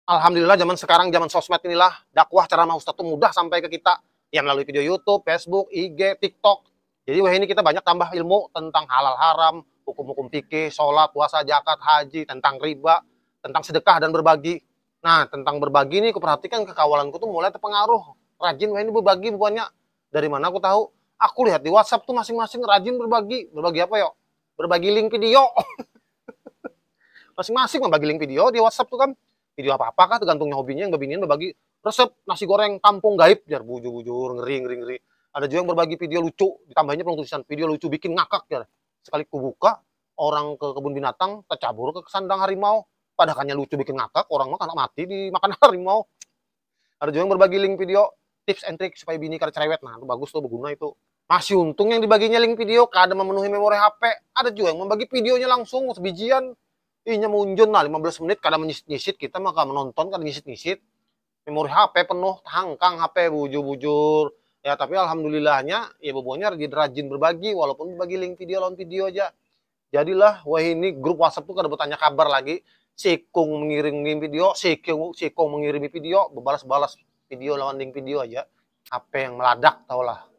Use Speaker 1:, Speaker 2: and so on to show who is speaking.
Speaker 1: Alhamdulillah zaman sekarang, zaman sosmed inilah dakwah ceramah Ustadz tuh mudah sampai ke kita. Yang melalui video YouTube, Facebook, IG, TikTok. Jadi wah ini kita banyak tambah ilmu tentang halal haram, hukum-hukum fikih, sholat, puasa, zakat, haji, tentang riba, tentang sedekah dan berbagi. Nah, tentang berbagi ini aku perhatikan kekawalanku tuh mulai terpengaruh. Rajin wah ini berbagi bukannya. Dari mana aku tahu? Aku lihat di WhatsApp tuh masing-masing rajin berbagi. Berbagi apa yuk? Berbagi link video. Masing-masing membagi link video di WhatsApp tuh kan. Video apa-apa kah tergantungnya hobinya, yang babinian berbagi resep nasi goreng kampung gaib biar bujur-bujur ngeri. Ada juga yang berbagi video lucu, ditambahnya pelung tulisan video lucu bikin ngakak ya. Sekali kubuka orang ke kebun binatang tercabur ke sandang harimau, padahalnya lucu bikin ngakak, orang makan mati dimakan harimau. Ada juga yang berbagi link video tips and trick supaya bini kada cerewet. Nah, itu bagus tuh, berguna itu. Masih untung yang dibaginya link video kada memenuhi memori HP. Ada juga yang membagi videonya langsung sebijian. Inya munjun lah 15 menit kada menyisit kita maka menonton kada nyisit memori HP penuh hangkang HP bujur-bujur ya. Tapi alhamdulillahnya ya bobonya rajin berbagi walaupun berbagi link video lawan video aja. Jadilah wah ini grup WhatsApp tuh kada bertanya kabar lagi, sikung mengirim video, sikung mengirimi video, balas-balas video lawan link video aja. HP yang meledak tau lah.